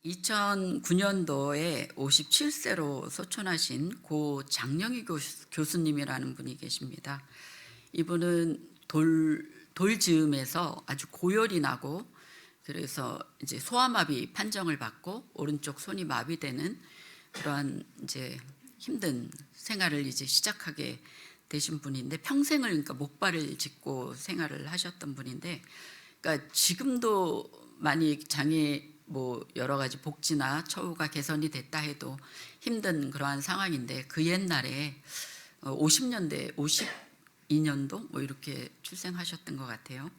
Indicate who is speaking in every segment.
Speaker 1: 2009년도에 57세로 소천하신 고 장영희 교수님이라는 분이 계십니다. 이분은 돌즈음에서 아주 고열이 나고, 그래서 이제 소아마비 판정을 받고 오른쪽 손이 마비되는 그러한 이제 힘든 생활을 이제 시작하게 되신 분인데, 평생을 그러니까 목발을 짚고 생활을 하셨던 분인데, 그러니까 지금도 많이 장애 뭐 여러 가지 복지나 처우가 개선이 됐다 해도 힘든 그러한 상황인데, 그 옛날에 50년대 52년도 뭐 이렇게 출생하셨던 것 같아요.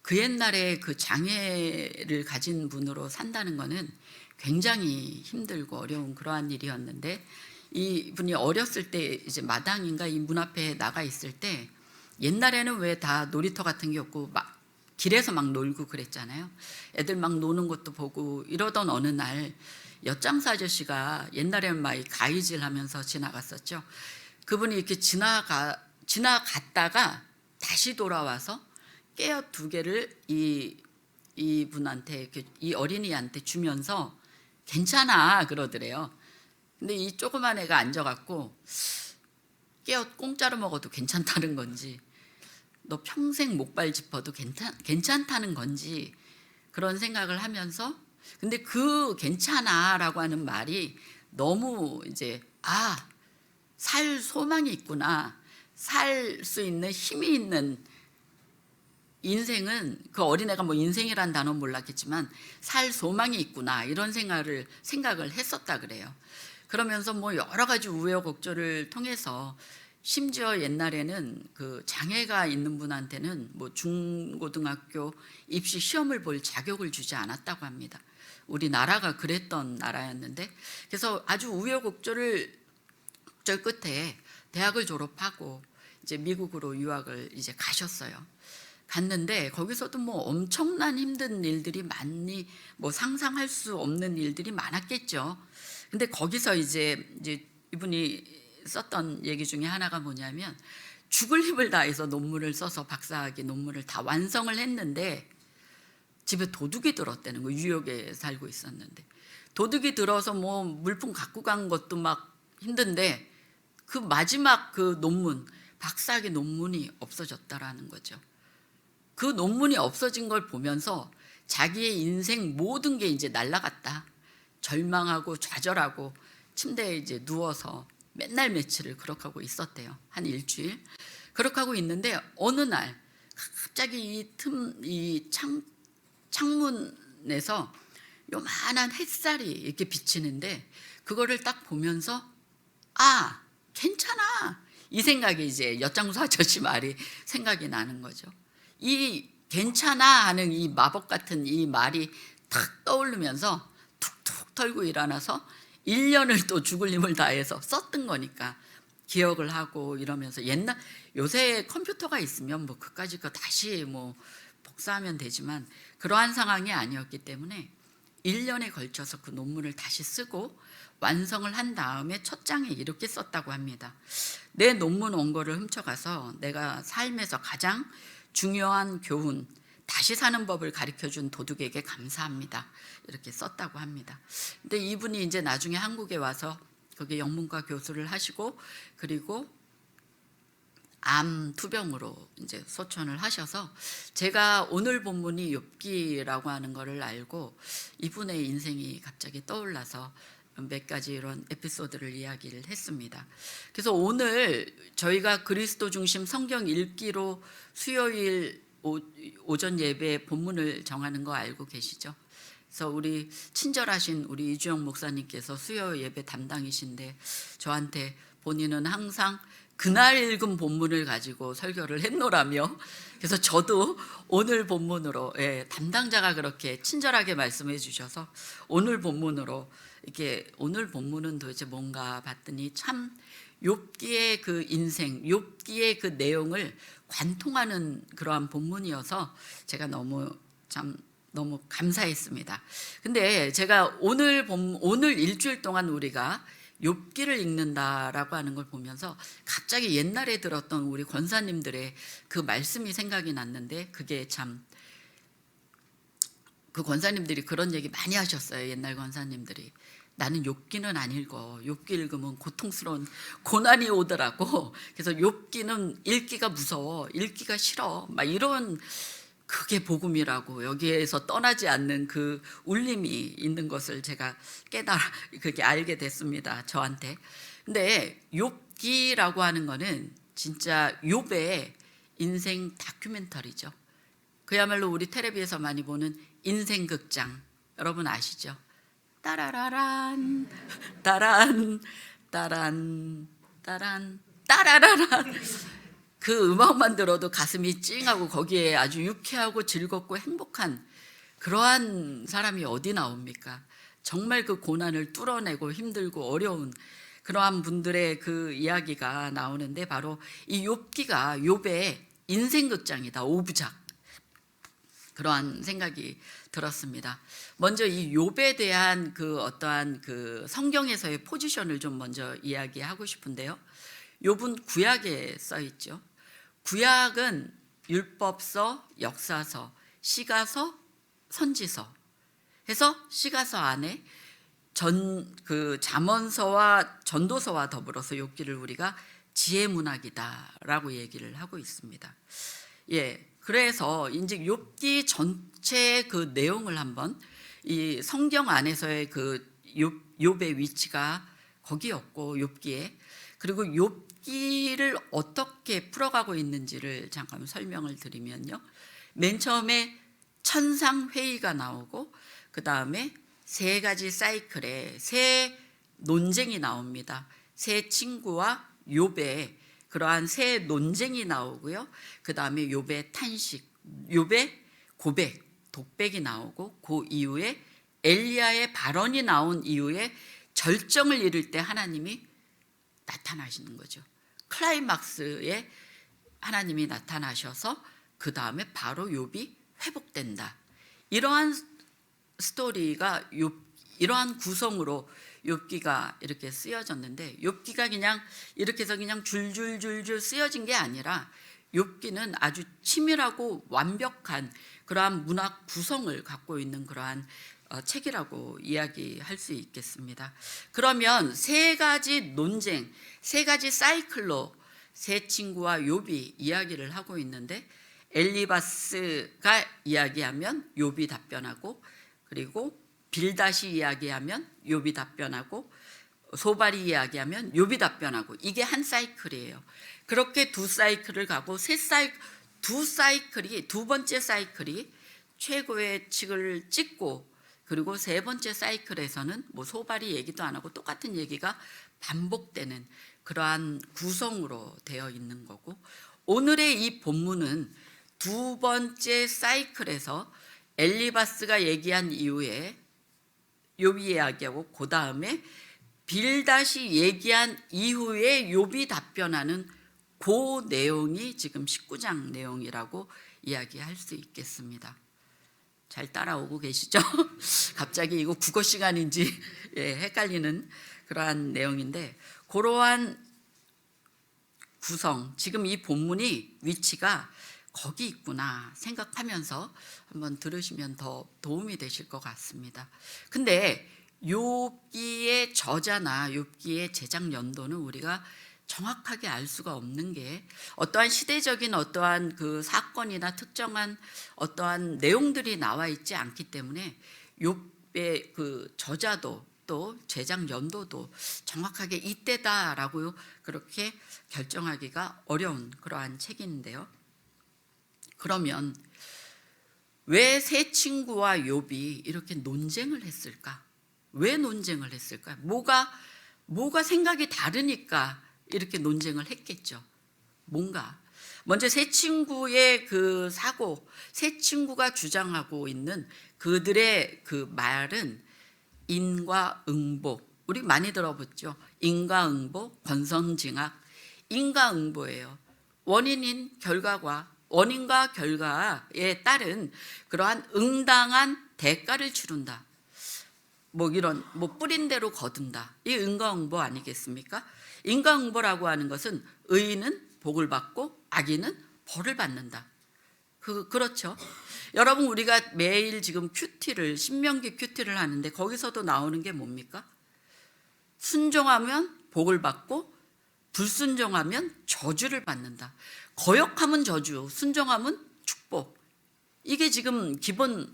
Speaker 1: 그 옛날에 그 장애를 가진 분으로 산다는 거는 굉장히 힘들고 어려운 그러한 일이었는데, 이분이 어렸을 때 이제 마당인가 이 문 앞에 나가 있을 때, 옛날에는 왜 다 놀이터 같은 게 없고 막 길에서 막 놀고 그랬잖아요. 애들 막 노는 것도 보고 이러던 어느 날 엿장사 아저씨가, 옛날에는 막 가위질 하면서 지나갔었죠. 그분이 이렇게 지나갔다가 다시 돌아와서 깨어 2개를 이분한테, 이 어린이한테 주면서 괜찮아 그러더래요. 근데 이 조그만 애가 앉아갖고 깨어 공짜로 먹어도 괜찮다는 건지, 너 평생 목발 짚어도 괜찮다는 건지 그런 생각을 하면서, 근데 그 괜찮아라고 하는 말이 너무 이제 살 소망이 있구나, 살 수 있는 힘이 있는 인생은, 그 어린애가 뭐 인생이란 단어 몰랐겠지만 살 소망이 있구나, 이런 생각을 했었다 그래요. 그러면서 뭐 여러 가지 우여곡절을 통해서, 심지어 옛날에는 그 장애가 있는 분한테는 뭐 중고등학교 입시 시험을 볼 자격을 주지 않았다고 합니다. 우리나라가 그랬던 나라였는데, 그래서 아주 우여곡절 끝에 대학을 졸업하고 이제 미국으로 유학을 이제 가셨어요. 갔는데 거기서도 뭐 엄청난 힘든 일들이 많이, 뭐 상상할 수 없는 일들이 많았겠죠. 근데 거기서 이제 이분이 썼던 얘기 중에 하나가 뭐냐면, 죽을 힘을 다해서 논문을 써서 박사학위 논문을 다 완성을 했는데 집에 도둑이 들었다는 거예요. 뉴욕에 살고 있었는데 도둑이 들어서 뭐 물품 갖고 간 것도 막 힘든데, 그 마지막 그 논문, 박사학위 논문이 없어졌다라는 거죠. 그 논문이 없어진 걸 보면서 자기의 인생 모든 게 이제 날아갔다, 절망하고 좌절하고 침대에 이제 누워서 맨날 며칠을 그렇게 하고 있었대요. 한 일주일 그렇게 하고 있는데, 어느 날 갑자기 이 창문에서 요만한 햇살이 이렇게 비치는데, 그거를 딱 보면서 괜찮아, 이 생각이, 이제 엿장수 아저씨 말이 생각이 나는 거죠. 이 괜찮아 하는 이 마법 같은 이 말이 탁 떠오르면서 툭툭 털고 일어나서 1년을 또 죽을 힘을 다해서 썼던 거니까 기억을 하고 이러면서, 요새 컴퓨터가 있으면 뭐 그까짓 거 다시 뭐 복사하면 되지만 그러한 상황이 아니었기 때문에 1년에 걸쳐서 그 논문을 다시 쓰고 완성을 한 다음에 첫 장에 이렇게 썼다고 합니다. 내 논문 원고를 훔쳐가서 내가 삶에서 가장 중요한 교훈, 다시 사는 법을 가르쳐준 도둑에게 감사합니다, 이렇게 썼다고 합니다. 근데 이분이 이제 나중에 한국에 와서 거기 영문과 교수를 하시고, 그리고 암 투병으로 이제 소천을 하셔서, 제가 오늘 본문이 욥기라고 하는 거를 알고 이분의 인생이 갑자기 떠올라서 몇 가지 이런 에피소드를 이야기를 했습니다. 그래서 오늘 저희가 그리스도 중심 성경 읽기로 수요일 오전 예배 본문을 정하는 거 알고 계시죠? 그래서 우리 친절하신 우리 이주영 목사님께서 수요 예배 담당이신데, 저한테 본인은 항상 그날 읽은 본문을 가지고 설교를 했노라며, 그래서 저도 오늘 본문으로, 담당자가 그렇게 친절하게 말씀해 주셔서 오늘 본문으로, 이렇게 오늘 본문은 도대체 뭔가 봤더니 참 욥기의 그 인생, 욥기의 그 내용을 관통하는 그러한 본문이어서 제가 너무 감사했습니다. 근데 제가 오늘 일주일 동안 우리가 욥기를 읽는다라고 하는 걸 보면서 갑자기 옛날에 들었던 우리 권사님들의 그 말씀이 생각이 났는데, 그게 참 그 권사님들이 그런 얘기 많이 하셨어요. 옛날 권사님들이. 나는 욥기는 안 읽어. 욥기 읽으면 고통스러운 고난이 오더라고. 그래서 욥기는 읽기가 무서워. 읽기가 싫어. 막 이런, 그게 복음이라고, 여기에서 떠나지 않는 그 울림이 있는 것을 제가 그렇게 알게 됐습니다. 저한테. 근데 욥기라고 하는 거는 진짜 욥의 인생 다큐멘터리죠. 그야말로 우리 텔레비에서 많이 보는 인생 극장, 여러분 아시죠? 따라라란 따란 따란 따란 따라라란, 그 음악만 들어도 가슴이 찡하고 거기에 아주 유쾌하고 즐겁고 행복한 그러한 사람이 어디 나옵니까? 정말 그 고난을 뚫어내고 힘들고 어려운 그러한 분들의 그 이야기가 나오는데, 바로 이 욥기가 욥의 인생 극장이다, 오부작, 그러한 생각이 들었습니다. 먼저 이 욥에 대한 그 어떠한 그 성경에서의 포지션을 좀 먼저 이야기하고 싶은데요. 욥은 구약에 써 있죠. 구약은 율법서, 역사서, 시가서, 선지서 해서 시가서 안에 그 잠언서와 전도서와 더불어서 욥기를 우리가 지혜문학이다라고 얘기를 하고 있습니다. 예, 그래서 이제 욥기 전체의 그 내용을 한번, 이 성경 안에서의 그 욥의 위치가 거기였고, 욥기에, 그리고 욥기를 어떻게 풀어가고 있는지를 잠깐 설명을 드리면요. 맨 처음에 천상회의가 나오고, 그 다음에 세 가지 사이클에 세 논쟁이 나옵니다. 세 친구와 욥의 그러한 세 논쟁이 나오고요. 그 다음에 욥의 탄식, 욥의 고백, 독백이 나오고, 그 이후에 엘리야의 발언이 나온 이후에 절정을 이룰 때 하나님이 나타나시는 거죠. 클라이막스에 하나님이 나타나셔서 그 다음에 바로 욥이 회복된다. 이러한 스토리가 이러한 구성으로 욥기가 이렇게 쓰여졌는데, 욥기가 그냥 이렇게 해서 그냥 줄줄줄줄 쓰여진 게 아니라 욥기는 아주 치밀하고 완벽한 그러한 문학 구성을 갖고 있는 그러한 책이라고 이야기할 수 있겠습니다. 그러면 세 가지 논쟁, 세 가지 사이클로 세 친구와 욥이 이야기를 하고 있는데, 엘리바스가 이야기하면 욥이 답변하고, 그리고 빌닷이 이야기하면 욥이 답변하고, 소발이 이야기하면 욥이 답변하고, 이게 한 사이클이에요. 그렇게 두 사이클을 가고 두 번째 사이클이 최고의 칙을 찍고, 그리고 세 번째 사이클에서는 뭐 소발이 얘기도 안 하고 똑같은 얘기가 반복되는 그러한 구성으로 되어 있는 거고, 오늘의 이 본문은 두 번째 사이클에서 엘리바스가 얘기한 이후에 욥이 이야기하고, 그 다음에 빌닷이 얘기한 이후에 욥이 답변하는 그 내용이 지금 19장 내용이라고 이야기할 수 있겠습니다. 잘 따라오고 계시죠? 갑자기 이거 국어 시간인지 헷갈리는 그러한 내용인데, 그러한 구성, 지금 이 본문이 위치가 거기 있구나 생각하면서 한번 들으시면 더 도움이 되실 것 같습니다. 근데 욥기의 저자나 욥기의 제작 연도는 우리가 정확하게 알 수가 없는 게, 어떠한 시대적인 어떠한 그 사건이나 특정한 어떠한 내용들이 나와 있지 않기 때문에 욥의 그 저자도 또 제작 연도도 정확하게 이때다라고 그렇게 결정하기가 어려운 그러한 책인데요. 그러면 왜 세 친구와 욥이 이렇게 논쟁을 했을까? 왜 논쟁을 했을까? 뭐가 생각이 다르니까 이렇게 논쟁을 했겠죠. 뭔가 먼저 세 친구의 그 사고, 세 친구가 주장하고 있는 그들의 그 말은 인과응보, 우리 많이 들어봤죠. 인과응보, 권선징악, 인과응보예요. 원인과 결과에 따른 그러한 응당한 대가를 치른다. 이런 뿌린 대로 거둔다. 이 인과응보 아니겠습니까? 인과응보라고 하는 것은 의인은 복을 받고 악인은 벌을 받는다. 그렇죠. 여러분, 우리가 매일 지금 큐티를, 신명기 큐티를 하는데 거기서도 나오는 게 뭡니까? 순종하면 복을 받고 불순종하면 저주를 받는다. 거역하면 저주, 순종하면 축복. 이게 지금 기본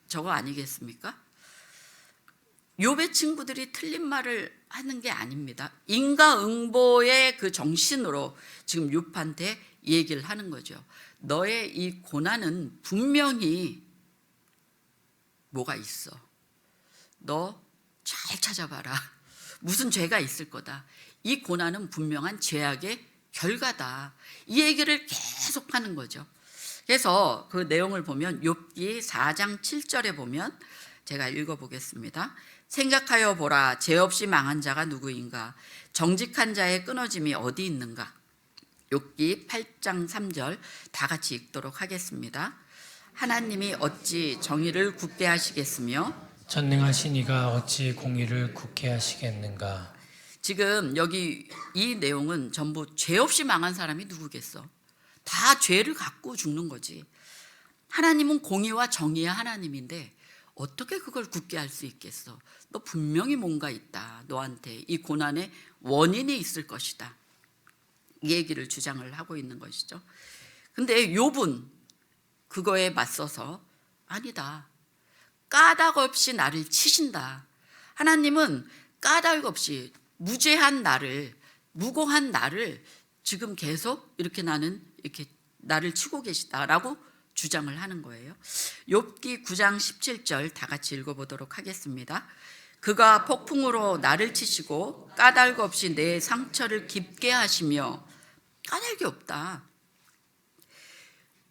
Speaker 1: 저거 아니겠습니까? 욥의 친구들이 틀린 말을 하는 게 아닙니다. 인과응보의 그 정신으로 지금 욥한테 얘기를 하는 거죠. 너의 이 고난은 분명히 뭐가 있어. 너 잘 찾아봐라. 무슨 죄가 있을 거다. 이 고난은 분명한 죄악의 결과다. 이 얘기를 계속 하는 거죠. 그래서 그 내용을 보면 욥기 4장 7절에 보면 제가 읽어보겠습니다. 생각하여 보라. 죄 없이 망한 자가 누구인가? 정직한 자의 끊어짐이 어디 있는가? 욥기 8장 3절 다 같이 읽도록 하겠습니다. 하나님이 어찌 정의를 굳게 하시겠으며
Speaker 2: 전능하신 이가 어찌 공의를 굳게 하시겠는가?
Speaker 1: 지금 여기 이 내용은 전부 죄 없이 망한 사람이 누구겠어? 다 죄를 갖고 죽는 거지. 하나님은 공의와 정의의 하나님인데 어떻게 그걸 굳게 할 수 있겠어? 너 분명히 뭔가 있다. 너한테 이 고난의 원인이 있을 것이다. 이 얘기를 주장을 하고 있는 것이죠. 근데 욥은 그거에 맞서서 아니다. 까닭 없이 나를 치신다. 하나님은 까닭 없이 무죄한 나를, 무고한 나를 지금 계속 이렇게 나를 치고 계시다라고 주장을 하는 거예요. 욥기 9장 17절 다 같이 읽어보도록 하겠습니다. 그가 폭풍으로 나를 치시고 까닭 없이 내 상처를 깊게 하시며 까닭이 없다.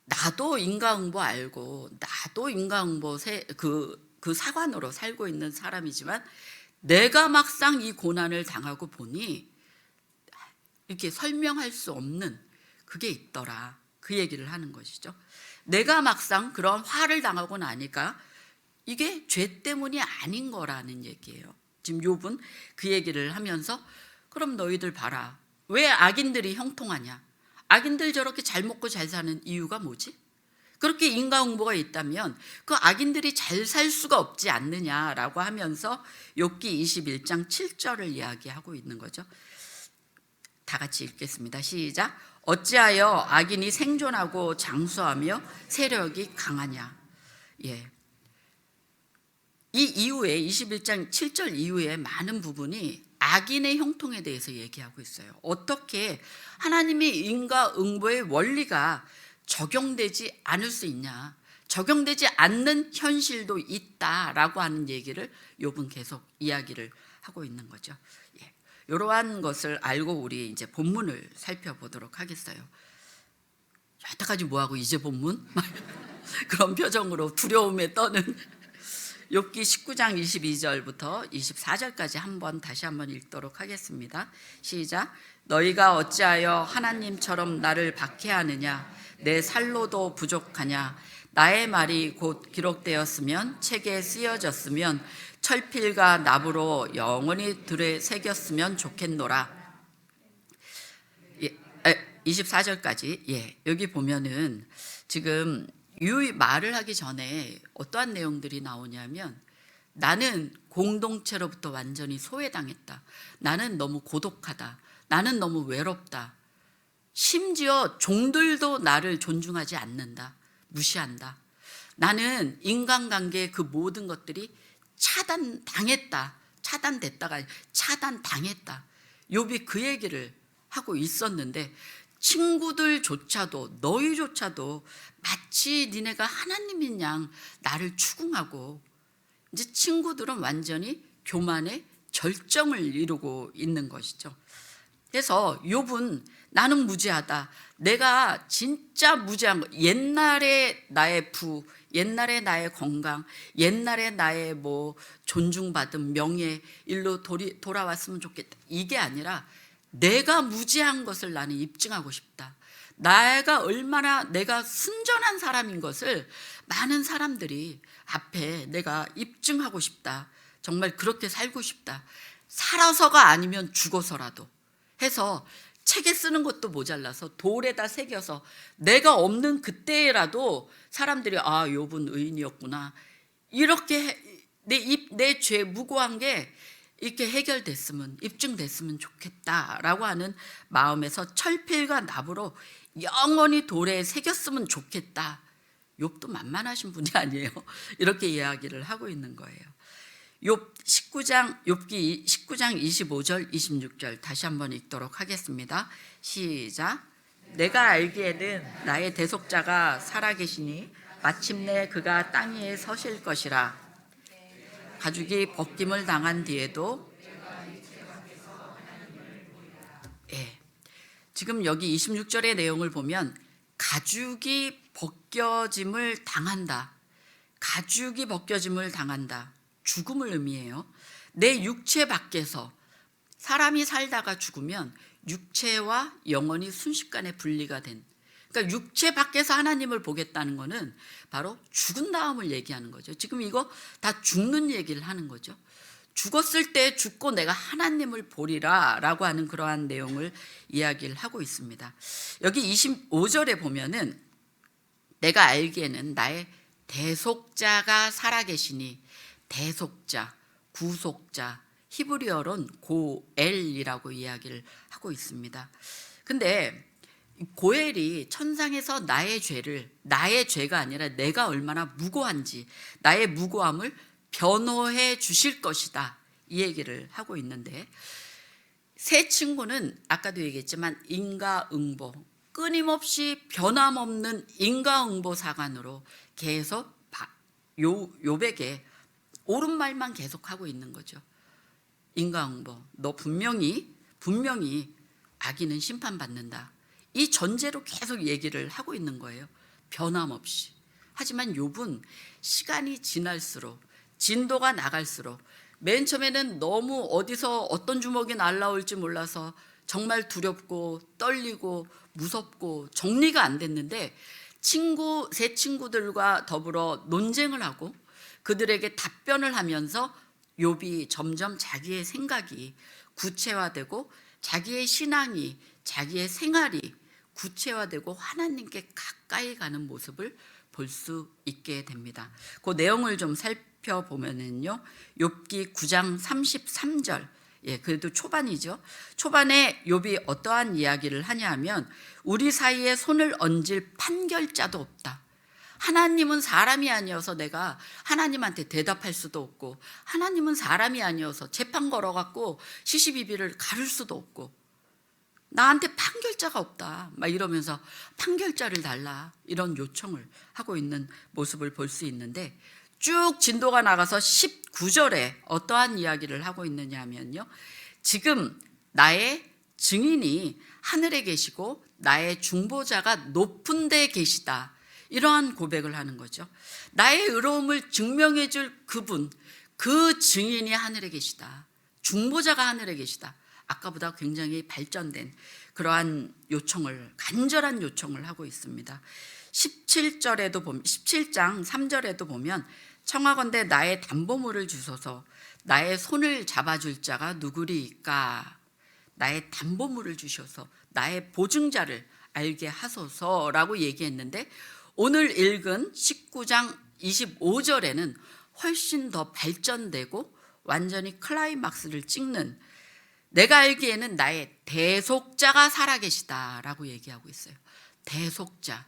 Speaker 1: 나도 인과응보 알고 나도 인과응보 그 사관으로 살고 있는 사람이지만 내가 막상 이 고난을 당하고 보니 이렇게 설명할 수 없는 그게 있더라. 그 얘기를 하는 것이죠. 내가 막상 그런 화를 당하고 나니까 이게 죄 때문이 아닌 거라는 얘기예요. 지금 욥은 그 얘기를 하면서 그럼 너희들 봐라. 왜 악인들이 형통하냐? 악인들 저렇게 잘 먹고 잘 사는 이유가 뭐지? 그렇게 인과응보가 있다면 그 악인들이 잘 살 수가 없지 않느냐라고 하면서 욥기 21장 7절을 이야기하고 있는 거죠. 다 같이 읽겠습니다. 시작. 어찌하여 악인이 생존하고 장수하며 세력이 강하냐? 예. 이 이후에 21장 7절 이후에 많은 부분이 악인의 형통에 대해서 얘기하고 있어요. 어떻게 하나님의 인과응보의 원리가 적용되지 않을 수 있냐? 적용되지 않는 현실도 있다라고 하는 얘기를 욥은 계속 이야기를 하고 있는 거죠. 예. 이러한 것을 알고 우리 이제 본문을 살펴보도록 하겠어요. 여태까지 뭐하고 이제 본문? 그런 표정으로 두려움에 떠는 욥기 19장 22절부터 24절까지 다시 한번 읽도록 하겠습니다. 시작. 너희가 어찌하여 하나님처럼 나를 박해하느냐? 내 살로도 부족하냐? 나의 말이 곧 기록되었으면 책에 쓰여졌으면 철필과 납으로 영원히 들에 새겼으면 좋겠노라. 24절까지. 예, 여기 보면은 지금 이 말을 하기 전에 어떠한 내용들이 나오냐면 나는 공동체로부터 완전히 소외당했다. 나는 너무 고독하다. 나는 너무 외롭다. 심지어 종들도 나를 존중하지 않는다. 무시한다. 나는 인간관계의 그 모든 것들이 차단당했다. 차단됐다가 차단당했다. 욥이 그 얘기를 하고 있었는데 친구들조차도 너희조차도 마치 니네가 하나님인 양 나를 추궁하고 이제 친구들은 완전히 교만의 절정을 이루고 있는 것이죠. 그래서 욥은 나는 무죄하다. 내가 진짜 무죄한 거. 옛날에 나의 옛날에 나의 건강, 옛날에 나의 존중받은 명예 일로 돌아왔으면 좋겠다. 이게 아니라 내가 무죄한 것을 나는 입증하고 싶다. 내가 순전한 사람인 것을 많은 사람들이 앞에 내가 입증하고 싶다. 정말 그렇게 살고 싶다. 살아서가 아니면 죽어서라도 해서 책에 쓰는 것도 모자라서 돌에다 새겨서 내가 없는 그때라도 사람들이 아, 욥은 의인이었구나, 이렇게 내 죄 무고한 게 이렇게 해결됐으면, 입증됐으면 좋겠다라고 하는 마음에서 철필과 납으로 영원히 돌에 새겼으면 좋겠다. 욥도 만만하신 분이 아니에요. 이렇게 이야기를 하고 있는 거예요. 욥기 19장 25절 26절 다시 한번 읽도록 하겠습니다. 시작. 내가 알기에는 나의 대속자가 살아계시니 마침내 그가 땅 위에 서실 것이라. 가죽이 벗김을 당한 뒤에도, 지금 여기 26절의 내용을 보면 가죽이 벗겨짐을 당한다. 가죽이 벗겨짐을 당한다. 죽음을 의미해요. 내 육체 밖에서, 사람이 살다가 죽으면 육체와 영혼이 순식간에 분리가 된, 그러니까 육체 밖에서 하나님을 보겠다는 것은 바로 죽은 다음을 얘기하는 거죠. 지금 이거 다 죽는 얘기를 하는 거죠. 죽었을 때 죽고 내가 하나님을 보리라 라고 하는 그러한 내용을 이야기를 하고 있습니다. 여기 25절에 보면은 내가 알기에는 나의 대속자가 살아계시니, 대속자, 구속자, 히브리어로는 고엘이라고 이야기를 하고 있습니다. 근데 고엘이 천상에서 나의 죄가 아니라 내가 얼마나 무고한지, 나의 무고함을 변호해 주실 것이다, 이 얘기를 하고 있는데, 새 친구는 아까도 얘기했지만 인과응보, 끊임없이 변함없는 인과응보 사관으로 계속 욥에게 옳은 말만 계속하고 있는 거죠. 인과응보, 너 분명히 악인은 심판받는다, 이 전제로 계속 얘기를 하고 있는 거예요. 변함없이. 하지만 욥은 시간이 지날수록, 진도가 나갈수록, 맨 처음에는 너무 어디서 어떤 주먹이 날라올지 몰라서 정말 두렵고 떨리고 무섭고 정리가 안 됐는데, 새 친구들과 더불어 논쟁을 하고 그들에게 답변을 하면서 욥이 점점 자기의 생각이 구체화되고 자기의 신앙이, 자기의 생활이 구체화되고 하나님께 가까이 가는 모습을 볼 수 있게 됩니다. 그 내용을 좀 살펴보면은요, 욥기 9장 33절, 그래도 초반이죠. 초반에 욥이 어떠한 이야기를 하냐면, 우리 사이에 손을 얹을 판결자도 없다. 하나님은 사람이 아니어서 내가 하나님한테 대답할 수도 없고, 하나님은 사람이 아니어서 재판 걸어갖고 시시비비를 가를 수도 없고, 나한테 판결자가 없다, 막 이러면서 판결자를 달라, 이런 요청을 하고 있는 모습을 볼 수 있는데, 쭉 진도가 나가서 19절에 어떠한 이야기를 하고 있느냐 하면요, 지금 나의 증인이 하늘에 계시고 나의 중보자가 높은 데 계시다, 이러한 고백을 하는 거죠. 나의 의로움을 증명해 줄 그분, 그 증인이 하늘에 계시다, 중보자가 하늘에 계시다. 아까보다 굉장히 발전된 그러한 요청을, 간절한 요청을 하고 있습니다. 17장 3절에도 보면, 청하건대 나의 담보물을 주소서, 나의 손을 잡아줄 자가 누구리까? 나의 담보물을 주셔서 나의 보증자를 알게 하소서라고 얘기했는데, 오늘 읽은 19장 25절에는 훨씬 더 발전되고 완전히 클라이막스를 찍는, 내가 알기에는 나의 대속자가 살아계시다라고 얘기하고 있어요. 대속자.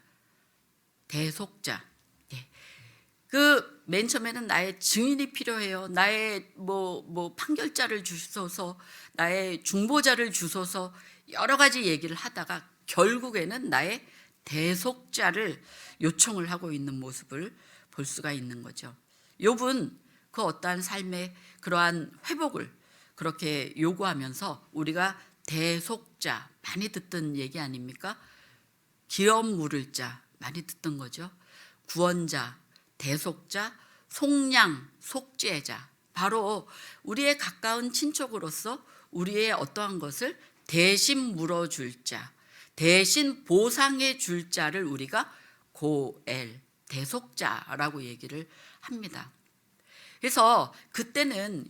Speaker 1: 그 맨 처음에는 나의 증인이 필요해요. 나의 판결자를 주소서, 나의 중보자를 주소서, 여러 가지 얘기를 하다가 결국에는 나의 대속자를 요청을 하고 있는 모습을 볼 수가 있는 거죠. 욥은 그 어떠한 삶의 그러한 회복을 그렇게 요구하면서, 우리가 대속자, 많이 듣던 얘기 아닙니까? 기업 물을 자, 많이 듣던 거죠. 구원자, 대속자, 속량, 속죄자, 바로 우리의 가까운 친척으로서 우리의 어떠한 것을 대신 물어줄 자, 대신 보상해 줄 자를 우리가 고엘, 대속자라고 얘기를 합니다. 그래서 그때는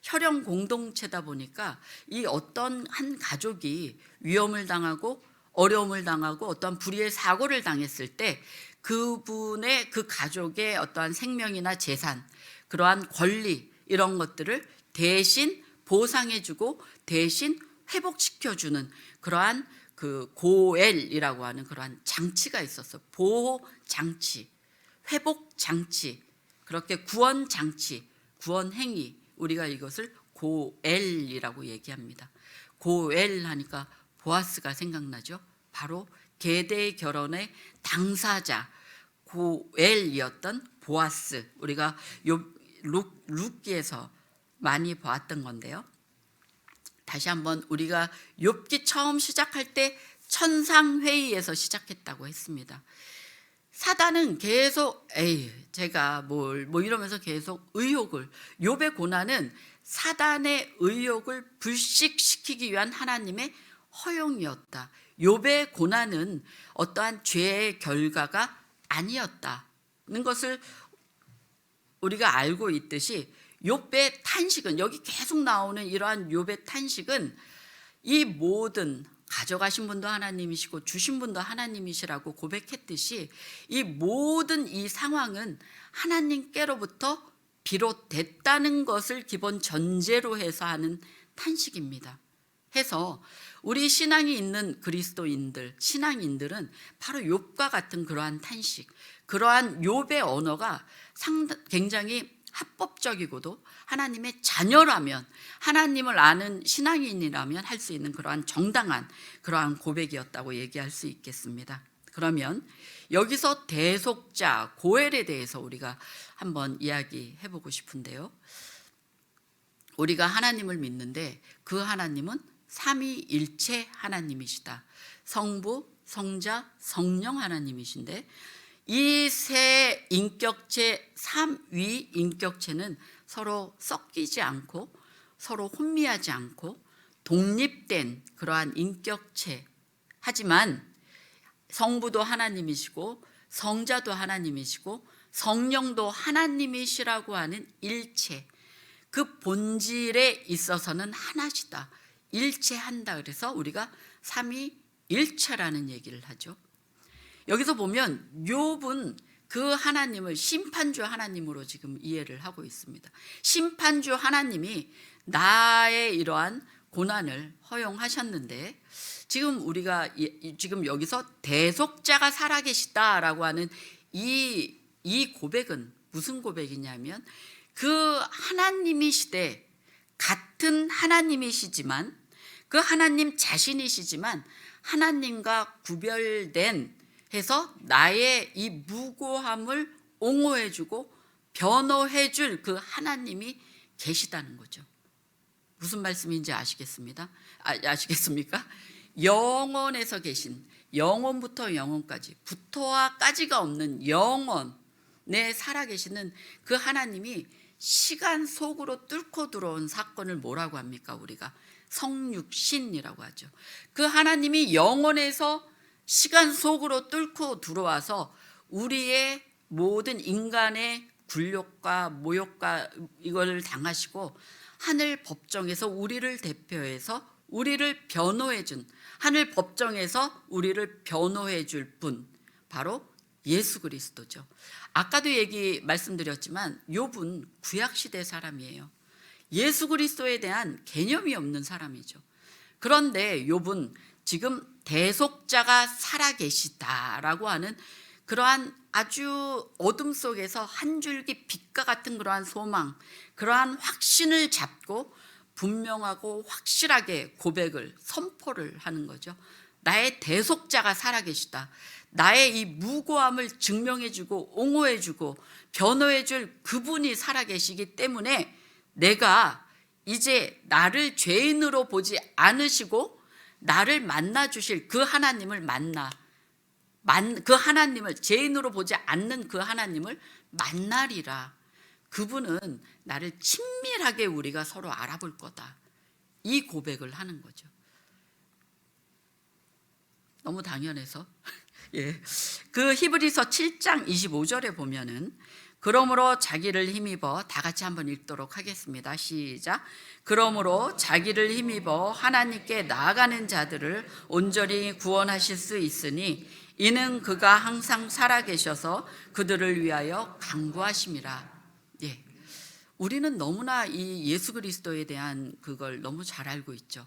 Speaker 1: 혈연 공동체다 보니까 이 어떤 한 가족이 위험을 당하고 어려움을 당하고 어떤 불의의 사고를 당했을 때 그분의 그 가족의 어떠한 생명이나 재산, 그러한 권리 이런 것들을 대신 보상해주고 대신 회복시켜주는 그러한 그 고엘이라고 하는 그러한 장치가 있었어. 보호 장치, 회복 장치, 그렇게 구원 장치, 구원 행위, 우리가 이것을 고엘이라고 얘기합니다. 고엘 하니까 보아스가 생각나죠. 바로 계대 결혼의 당사자 고엘이었던 보아스, 우리가 룻기에서 많이 보았던 건데요. 다시 한번 우리가 욥기 처음 시작할 때 천상회의에서 시작했다고 했습니다. 사단은 계속 제가 뭐 이러면서 계속 의욕을, 욥의 고난은 사단의 의욕을 불식시키기 위한 하나님의 허용이었다. 욥의 고난은 어떠한 죄의 결과가 아니었다는 것을 우리가 알고 있듯이 욥의 탄식은, 여기 계속 나오는 이러한 욥의 탄식은 이 모든, 가져가신 분도 하나님이시고 주신 분도 하나님이시라고 고백했듯이 이 모든 이 상황은 하나님께로부터 비롯됐다는 것을 기본 전제로 해서 하는 탄식입니다. 해서 우리 신앙이 있는 그리스도인들, 신앙인들은 바로 욥과 같은 그러한 탄식, 그러한 욥의 언어가 굉장히 합법적이고도 하나님의 자녀라면, 하나님을 아는 신앙인이라면 할 수 있는 그러한 정당한 그러한 고백이었다고 얘기할 수 있겠습니다. 그러면 여기서 대속자 고엘에 대해서 우리가 한번 이야기해 보고 싶은데요. 우리가 하나님을 믿는데 그 하나님은 삼위일체 하나님이시다. 성부, 성자, 성령 하나님이신데 이 세 인격체, 삼위 인격체는 서로 섞이지 않고 서로 혼미하지 않고 독립된 그러한 인격체, 하지만 성부도 하나님이시고 성자도 하나님이시고 성령도 하나님이시라고 하는 일체, 그 본질에 있어서는 하나시다, 일체한다. 그래서 우리가 삼위일체라는 얘기를 하죠. 여기서 보면 욥은 그 하나님을 심판주 하나님으로 지금 이해를 하고 있습니다. 심판주 하나님이 나의 이러한 고난을 허용하셨는데, 지금 우리가 지금 여기서 대속자가 살아계시다라고 하는 이 고백은 무슨 고백이냐면, 그 하나님이시되, 같은 하나님이시지만, 그 하나님 자신이시지만 하나님과 구별된 해서 나의 이 무고함을 옹호해주고 변호해줄 그 하나님이 계시다는 거죠. 무슨 말씀인지 아시겠습니까? 영원에서 계신, 영원부터 영원까지, 부터와 까지가 없는 영원에 살아계시는 그 하나님이 시간 속으로 뚫고 들어온 사건을 뭐라고 합니까? 우리가 성육신이라고 하죠. 그 하나님이 영원에서 시간 속으로 뚫고 들어와서 우리의 모든 인간의 굴욕과 모욕과 이걸 당하시고 하늘 법정에서 우리를 대표해서 우리를 변호해 준, 하늘 법정에서 우리를 개노해 줄 분, 바로 예수 그리스도죠. 아까도 말씀드렸지만 욥은 구약시대 사람이에요. 예수 그리스도에 대한 개념이 없는 사람이죠. 그런데 욥은 지금 대속자가 살아계시다라고 하는 그러한 아주 어둠 속에서 한 줄기 빛과 같은 그러한 소망, 그러한 확신을 잡고 분명하고 확실하게 고백을, 선포를 하는 거죠. 나의 대속자가 살아계시다. 나의 이 무고함을 증명해주고 옹호해주고 변호해줄 그분이 살아계시기 때문에 내가 이제 나를 죄인으로 보지 않으시고 나를 만나주실 그 하나님을 그 하나님을, 죄인으로 보지 않는 그 하나님을 만나리라. 그분은 나를 친밀하게 우리가 서로 알아볼 거다. 이 고백을 하는 거죠. 너무 당연해서 예. 그 히브리서 7장 25절에 보면은 그러므로 자기를 힘입어, 다 같이 한번 읽도록 하겠습니다. 시작. 그러므로 자기를 힘입어 하나님께 나아가는 자들을 온전히 구원하실 수 있으니 이는 그가 항상 살아계셔서 그들을 위하여 간구하심이라. 예. 우리는 너무나 이 예수 그리스도에 대한 그걸 너무 잘 알고 있죠.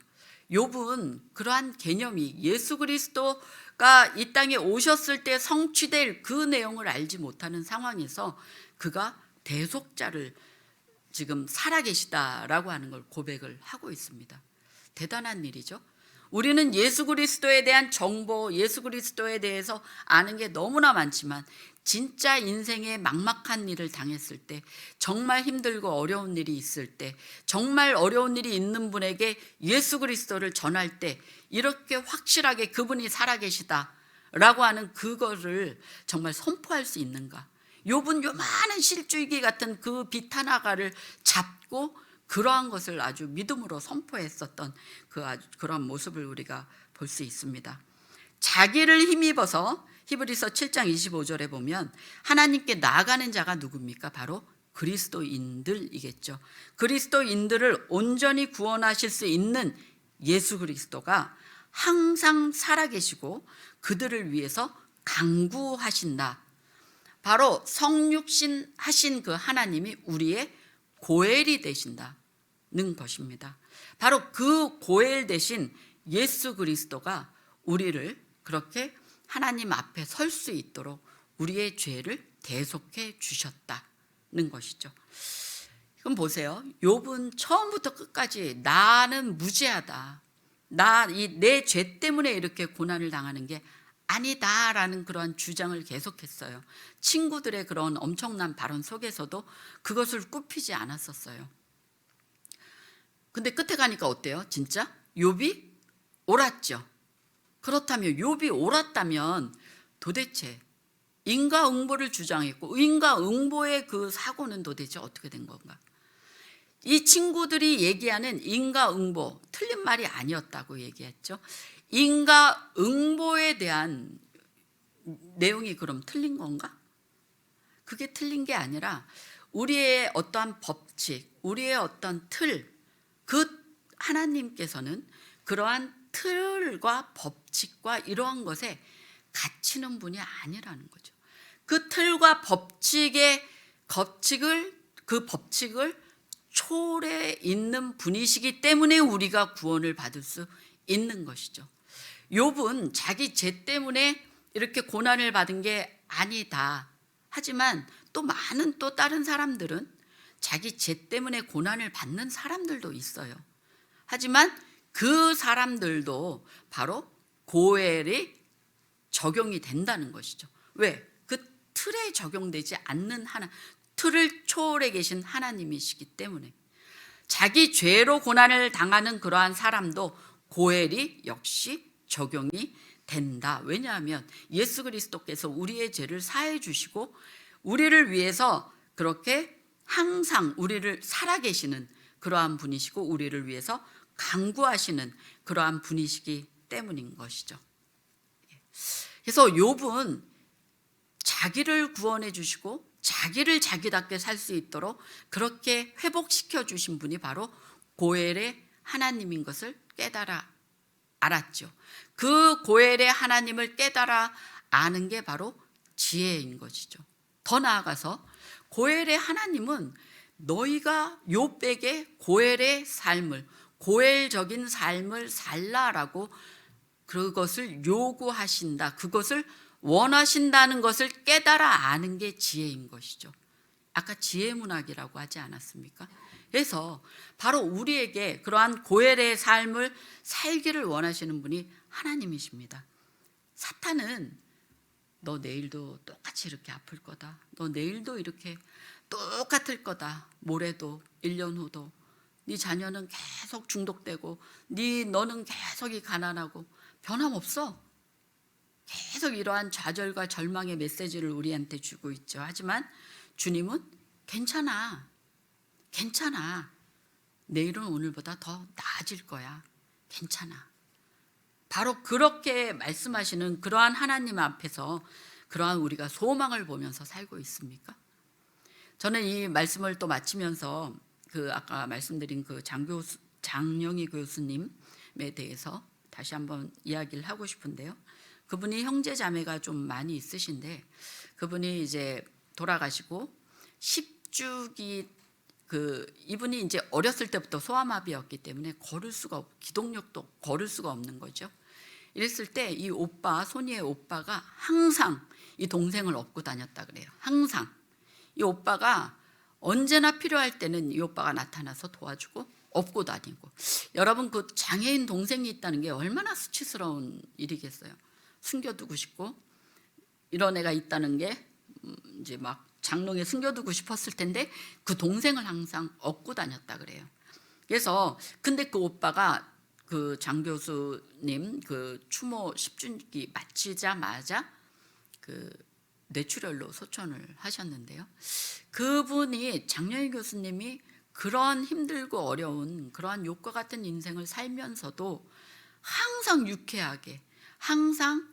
Speaker 1: 욥은 그러한 개념이 예수 그리스도가 이 땅에 오셨을 때 성취될 그 내용을 알지 못하는 상황에서 그가 대속자를 지금 살아계시다라고 하는 걸 고백을 하고 있습니다. 대단한 일이죠. 우리는 예수 그리스도에 대한 정보, 예수 그리스도에 대해서 아는 게 너무나 많지만 진짜 인생에 막막한 일을 당했을 때, 정말 힘들고 어려운 일이 있을 때, 정말 어려운 일이 있는 분에게 예수 그리스도를 전할 때 이렇게 확실하게 그분이 살아계시다라고 하는 그거를 정말 선포할 수 있는가? 욥은 요만한 실줄기 같은 그 빛 하나가를 잡고 그러한 것을 아주 믿음으로 선포했었던 그런 모습을 우리가 볼 수 있습니다. 자기를 힘입어서 히브리서 7장 25절에 보면 하나님께 나아가는 자가 누굽니까? 바로 그리스도인들이겠죠. 그리스도인들을 온전히 구원하실 수 있는 예수 그리스도가 항상 살아계시고 그들을 위해서 간구하신다. 바로 성육신 하신 그 하나님이 우리의 고엘이 되신다는 것입니다. 바로 그 고엘 되신 예수 그리스도가 우리를 그렇게 하나님 앞에 설 수 있도록 우리의 죄를 대속해 주셨다는 것이죠. 그럼 보세요. 욥은 처음부터 끝까지 나는 무죄하다. 내 죄 때문에 이렇게 고난을 당하는 게 아니다라는 그러한 주장을 계속했어요. 친구들의 그런 엄청난 발언 속에서도 그것을 굽히지 않았었어요. 근데 끝에 가니까 어때요? 진짜 욥이 옳았죠. 그렇다면 욥이 옳았다면 도대체 인과응보를 주장했고 인과응보의 그 사고는 도대체 어떻게 된 건가? 이 친구들이 얘기하는 인과응보, 틀린 말이 아니었다고 얘기했죠. 인과응보에 대한 내용이 그럼 틀린 건가? 그게 틀린 게 아니라 우리의 어떠한 법칙, 우리의 어떤 틀, 그 하나님께서는 그러한 틀과 법칙과 이러한 것에 갇히는 분이 아니라는 거죠. 그 틀과 그 법칙을 초월해 있는 분이시기 때문에 우리가 구원을 받을 수 있는 것이죠. 욥은 자기 죄 때문에 이렇게 고난을 받은 게 아니다. 하지만 또 많은 또 다른 사람들은 자기 죄 때문에 고난을 받는 사람들도 있어요. 하지만 그 사람들도 바로 고엘이 적용이 된다는 것이죠. 왜? 그 틀에 적용되지 않는 틀을 초월해 계신 하나님이시기 때문에 자기 죄로 고난을 당하는 그러한 사람도 고엘이 역시 적용이 된다. 왜냐하면 예수 그리스도께서 우리의 죄를 사해 주시고 우리를 위해서 그렇게 항상 우리를 살아계시는 그러한 분이시고 우리를 위해서 간구하시는 그러한 분이시기 때문인 것이죠. 그래서 욥은 자기를 구원해 주시고 자기를 자기답게 살 수 있도록 그렇게 회복시켜 주신 분이 바로 고엘의 하나님인 것을 깨달아 알았죠. 그 고엘의 하나님을 깨달아 아는 게 바로 지혜인 것이죠. 더 나아가서 고엘의 하나님은 너희가 욥에게 고엘의 삶을, 고엘적인 삶을 살라라고 그것을 요구하신다. 그것을 원하신다는 것을 깨달아 아는 게 지혜인 것이죠. 아까 지혜문학이라고 하지 않았습니까? 그래서 바로 우리에게 그러한 고엘의 삶을 살기를 원하시는 분이 하나님이십니다. 사탄은 너 내일도 똑같이 이렇게 아플 거다. 너 내일도 이렇게 똑같을 거다. 모레도 1년 후도 네 자녀는 계속 중독되고 너는 계속 가난하고 변함없어. 계속 이러한 좌절과 절망의 메시지를 우리한테 주고 있죠. 하지만 주님은 괜찮아. 내일은 오늘보다 더 나아질 거야. 괜찮아. 바로 그렇게 말씀하시는 그러한 하나님 앞에서 그러한 우리가 소망을 보면서 살고 있습니까? 저는 이 말씀을 또 마치면서 그 아까 말씀드린 그 장영희 교수님에 대해서 다시 한번 이야기를 하고 싶은데요. 그분이 형제 자매가 좀 많이 있으신데 그분이 이제 돌아가시고 10주기 이분이 이제 어렸을 때부터 소아마비였기 때문에 기동력도 걸을 수가 없는 거죠. 이랬을 때 이 손이의 오빠가 항상 이 동생을 업고 다녔다 그래요. 항상 이 오빠가 언제나 필요할 때는 이 오빠가 나타나서 도와주고 업고 다니고. 여러분 그 장애인 동생이 있다는 게 얼마나 수치스러운 일이겠어요. 숨겨두고 싶고 이런 애가 있다는 게 이제 막 장롱에 숨겨두고 싶었을 텐데 그 동생을 항상 업고 다녔다 그래요. 그래서 근데 그 오빠가 그 장 교수님 그 추모 10주기 마치자마자 그 뇌출혈로 소천을 하셨는데요. 그분이 장영희 교수님이 그런 힘들고 어려운 그러한 욕과 같은 인생을 살면서도 항상 유쾌하게 항상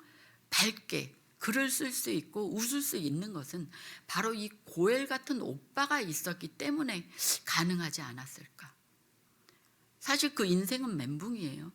Speaker 1: 밝게 글을 쓸 수 있고 웃을 수 있는 것은 바로 이 고엘 같은 오빠가 있었기 때문에 가능하지 않았을까. 사실 그 인생은 멘붕이에요.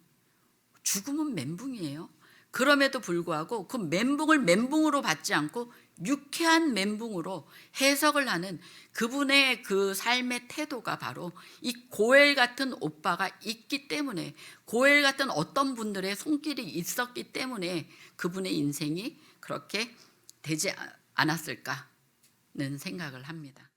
Speaker 1: 죽음은 멘붕이에요. 그럼에도 불구하고 그 멘붕을 멘붕으로 받지 않고 유쾌한 멘붕으로 해석을 하는 그분의 그 삶의 태도가 바로 이 고엘 같은 오빠가 있기 때문에, 고엘 같은 어떤 분들의 손길이 있었기 때문에 그분의 인생이 그렇게 되지 않았을까는 생각을 합니다.